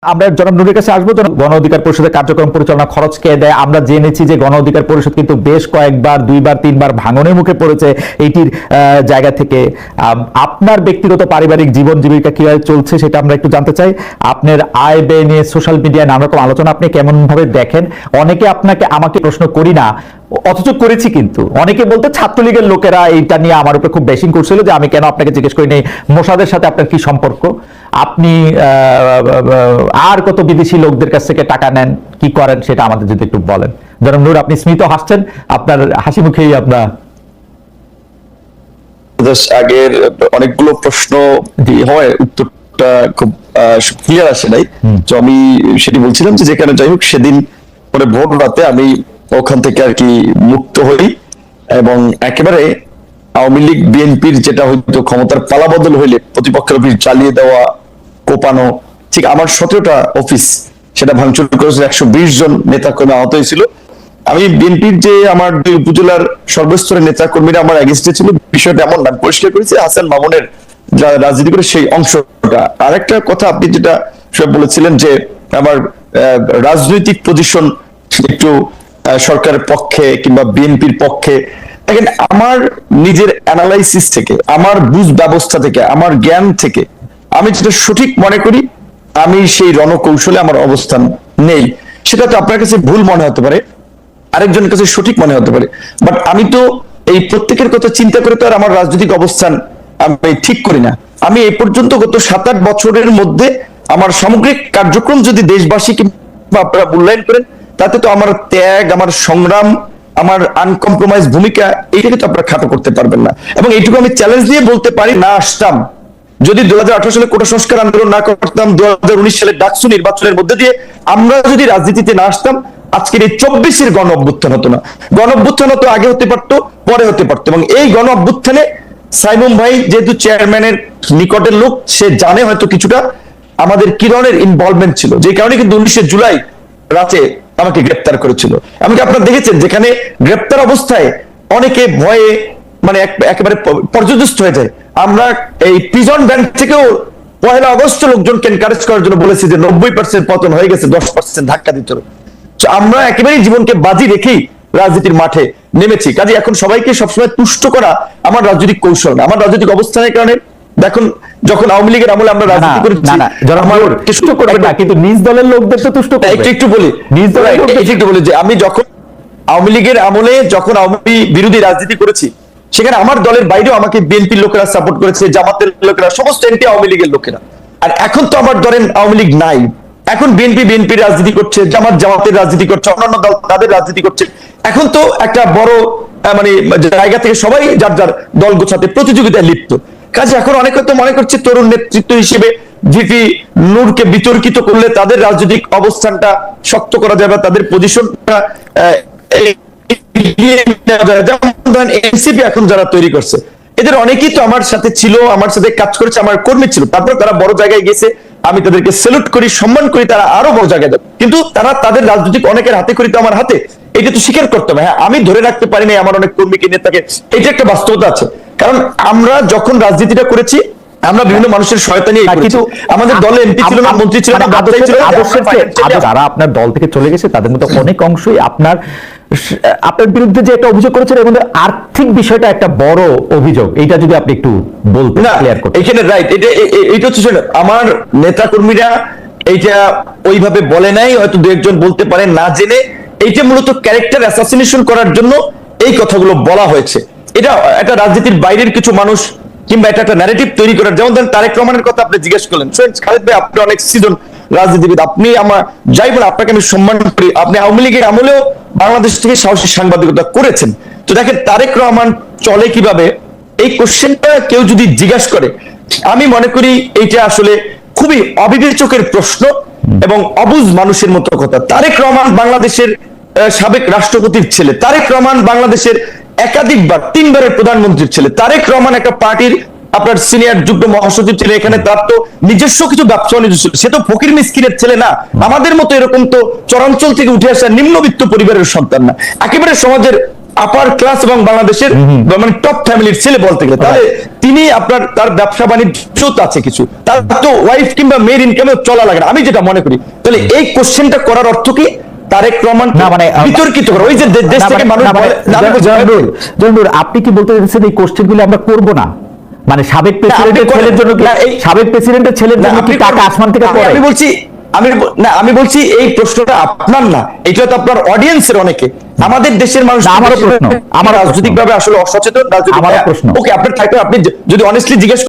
আমরা জনাব নুরের কাছে আসবো। গণ অধিকার পরিষদের কার্যক্রম পরিচালনা খরচ কে দেয়? আমরা জেনেছি যে গণ অধিকার পরিষদ কিন্তু বেশ কয়েকবার, দুইবার তিনবার ভাঙনের মুখে পড়েছে এইটির জায়গা থেকে। আপনার ব্যক্তিগত পারিবারিক জীবন জীবিকা কিভাবে চলছে সেটা আমরা একটু জানতে চাই। আপনার আয় ব্যয় নিয়ে সোশ্যাল মিডিয়ায় নানা রকম আলোচনা আপনি কেমন ভাবে দেখেন? অনেকে আমাকে প্রশ্ন করি না, অথচ করেছি, কিন্তু অনেকে বলতে ছাত্রলীগের লোকেরা এইটা নিয়ে আমার উপরে খুব বেশিং করছিল যে আমি কেন আপনাকে জিজ্ঞেস করি নাই মোসাদের সাথে আপনার কি সম্পর্ক, আপনি আর কত বিদেশি লোকদের কাছ থেকে টাকা নেন, কি করেন সেটা আমাদের যদি একটু বলেন। জনাব নূর, আপনি স্মিত হাসছেন, আপনার হাসি মুখেই আপনার আগের অনেকগুলো প্রশ্ন হয়, উত্তরটা খুব ক্লিয়ার আসে নাই। তো আমি সেটি বলছিলাম যে যেখানে যাই হোক, সেদিন পরে ভোর রাতে আমি ওখান থেকে আর কি মুক্ত হই এবং একেবারে আওয়ামী লীগ বিএনপির যেটা হয়তো ক্ষমতার পালাবদল হইলে প্রতিপক্ষের অফিস জ্বালিয়ে দেওয়া, কোপানো, ঠিক আমার 17টা অফিস সেটা ভাঙচুর করেছিল, 120 জন নেতা কর্মী আহত হয়েছিল। আমি বিএনপির যে আমার দুই উপজেলার সর্বস্তরের নেতা কর্মীরা আমার এগেইনস্টে ছিল, বিষয়টা এমন না, পরিষ্কার করেছি হাসান মামুনের যারা রাজনীতি করে সেই অংশটা। আরেকটা কথা আপনি যেটা বলেছিলেন যে আমার রাজনৈতিক পজিশন একটু সরকারের পক্ষে কিংবা বিএনপির পক্ষে, দেখেন আমার নিজের অ্যানালাইসিস থেকে, আমার বুঝ ব্যবস্থা থেকে, আমার জ্ঞান থেকে আমি যেটা সঠিক মনে করি, আমি সেই রণকৌশলে আমার অবস্থান নেই। সেটা তো আপনার কাছে ভুল মনে হতে পারে, আরেকজনের কাছে সঠিক মনে হতে পারে, বাট আমি তো এই প্রত্যেকের কথা চিন্তা করে তো আর আমার রাজনৈতিক অবস্থান আমি ঠিক করি না। আমি এই পর্যন্ত গত 7-8 বছরের মধ্যে আমার সামগ্রিক কার্যক্রম যদি দেশবাসী কিংবা আপনারা মূল্যায়ন করেন, তাতে তো আমার ত্যাগ, আমার সংগ্রাম, আমার আনকম্প্রোমাইজ ভূমিকা, এইটাকে তো আপনারা খাটো করতে পারবেন না। এবং এইটুকু আমি চ্যালেঞ্জ দিয়ে বলতে পারি, না আসতাম, যদি 2018 সালে কোটা সংস্কার আন্দোলন না করতাম, 2019 সালে ডাকসু নির্বাচনের মধ্যে দিয়ে আমরা যদি রাজনীতিতে না আসতাম, আজকের এই 24-এর গণ অভ্যুত্থান হতো না। গণ অভ্যুত্থান হতো আগে হতে পারতো, পরে হতে পারতো। এবং এই গণ অভ্যুত্থানে সাইমুম ভাই যেহেতু চেয়ারম্যানের নিকটের লোক, সে জানে হয়তো কিছুটা আমাদের কিরণের ইনভলভমেন্ট ছিল, যে কারণে কিন্তু 19 জুলাই রাতে আমাকে গ্রেপ্তার করেছিল। এমনকি আপনারা দেখেছেন যেখানে গ্রেপ্তার অবস্থায় অনেকে ভয়ে মানে একেবারে পর্যদস্ত হয়ে যায়। আমরা এই প্রিজন ব্যাংক থেকেও 1 আগস্ট লোকজনকে এনকারেজ করার জন্য বলেছি যে 90% পতন হয়ে গেছে, 10% ধাক্কা দিতে হবে। আমরা একেবারেই জীবনকে বাজি রেখেই রাজনীতির মাঠে নেমেছি। কাজে এখন সবাইকে সবসময় তুষ্ট করা আমার রাজনৈতিক কৌশল না, আমার রাজনৈতিক অবস্থানের কারণে। দেখুন, যখন আওয়ামী লীগের আমলে আমরা রাজনীতি করেছি, তুষ্ট করবে না, কিন্তু নিজ দলের লোকদের তো তুষ্ট করবে। একটু বলি, নিজ দলের একটু বলি যে আমি যখন আওয়ামী লীগের আমলে যখন আওয়ামী বিরোধী রাজনীতি করেছি, সেখানে আমার দলের বাইরেও আমাকে বিএনপির লোকেরা সাপোর্ট করেছে, জামাতের লোকেরা, সমস্ত এমপি আওয়ামী লীগের লোকেরা। আর এখন তো আমার ধরেন আওয়ামী লীগ নাই, এখন বিএনপির রাজনীতি করছে, জামাতের রাজনীতি করছে, অন্যান্য দল তাদের রাজনীতি করছে। এখন তো একটা বড় মানে জায়গা থেকে সবাই যার যার দল গোছাতে প্রতিযোগিতায় লিপ্ত। কাজে এখন অনেকে তো মনে করছে তরুণ নেতৃত্ব হিসেবে ভিপি নূরকে বিতর্কিত করলে তাদের রাজনৈতিক অবস্থানটা শক্ত করা যাবে, তাদের পজিশনটা এনসিপি এখন যারা তৈরি করছে, এদের অনেকেই তো আমার সাথে ছিল, আমার সাথে কাজ করেছে, আমার কর্মী ছিল, তারপর তারা বড় জায়গায় গেছে, আমি তাদেরকে স্যালুট করি, সম্মান করি, তারা আরো বড় জায়গায় যাবে। কিন্তু তারা তাদের রাজনৈতিক অনেকের হাতে করি তো আমার হাতে, এটা তো স্বীকার করতে হবে। হ্যাঁ, আমি ধরে রাখতে পারি না আমার অনেক কর্মীকে, নেতাকে, এটা একটা বাস্তবতা আছে। কারণ আমরা যখন রাজনীতিটা করেছি, আমরা বিভিন্ন মানুষের সহায়তা নিয়ে, কিন্তু আমাদের দলে এমপি ছিল না, মন্ত্রী ছিল না, যারা আপনার দল থেকে চলে গেছে তাদের মধ্যে অনেক অংশই আপনার বিরুদ্ধে যে একটা অভিযোগ করেছেন, এর মধ্যে আর্থিক বিষয়টা একটা বড় অভিযোগ। এইটা যদি আপনি একটু বলতেন, ক্লিয়ার করতেন। এখানে রাইট, এটা হচ্ছে আমার নেতা কর্মীরা এইটা ওইভাবে বলে নাই, হয়তো দু একজন বলতে পারে না জেনে। এইটা মূলত ক্যারেক্টার অ্যাসাসিনেশন করার জন্য এই কথাগুলো বলা হয়েছে। এটা একটা রাজনীতির বাইরের কিছু মানুষ কিংবা এটা একটা ন্যারেটিভ তৈরি করার, যেমন ধরেন তারেক রহমানের কথা আপনি জিজ্ঞেস করলেন। খালেদ ভাই, আপনি অনেক সিজন রাজনীতিবিদ, আপনি আমার যাই বলে আপনাকে আমি সম্মান করি, আপনি আওয়ামী লীগের আমলেও বাংলাদেশ থেকে সাহসী সাংবাদিকতা করেছেন। তো দেখেন তারেক রহমান চলে কিভাবে, এই কোশ্চেনটা কেউ যদি জিজ্ঞাসা করে, আমি মনে করি এইটা আসলে খুবই অবিবেচকের প্রশ্ন এবং অবুঝ মানুষের মতো কথা। তারেক রহমান বাংলাদেশের সাবেক রাষ্ট্রপতির ছেলে, তারেক রহমান বাংলাদেশের একাধিকবার 3বারের প্রধানমন্ত্রীর ছেলে, তারেক রহমান একটা পার্টির আপনার সিনিয়র যুগ্ম মহাসচিব ছিল, এখানে তার তো নিজস্ব কিছু ব্যবসা নিজস্ব, সে তো ফকির মিসকিনের ছেলে না, আমাদের মতো এরকম তো চরাঞ্চল থেকে উঠে আসা নিম্নবিত্ত পরিবারের সন্তান না, একেবারে সমাজের আপার ক্লাস এবং বাংলাদেশের মানে টপ ফ্যামিলির ছেলে বলতে গেলে, তাহলে তিনি আপনার তার ব্যবসা বাণিজ্য আছে কিছু, তার তো ওয়াইফ কিংবা মেয়ের ইনকামে চলা লাগে না, আমি যেটা মনে করি। তাহলে এই কোশ্চেনটা করার অর্থ কি? তারেক রহমান না মানে বিতর্কিত করে ওই যে দেশ থেকে মানুষ জয়নুর, আপনি কি বলতে চাইছেন এই কোশ্চেনগুলো আমরা করব না? মানে সাবেক প্রেসিডেন্টের ছেলের জন্য কি, সাবেক প্রেসিডেন্টের ছেলের জন্য কি টাকা আসমান থেকে পড়ে? আমি বলছি এই প্রশ্নটা আপনার না, এটা তো আপনার অডিয়েন্সের অনেকে, আমাদের দেশের মানুষ। আমারও প্রশ্ন, আমার রাজনৈতিক ভাবে আসলে অসচেতন, আমারও প্রশ্ন। ওকে, আপনার থাকবে, আপনি যদি অনেস্টলি জিজ্ঞেস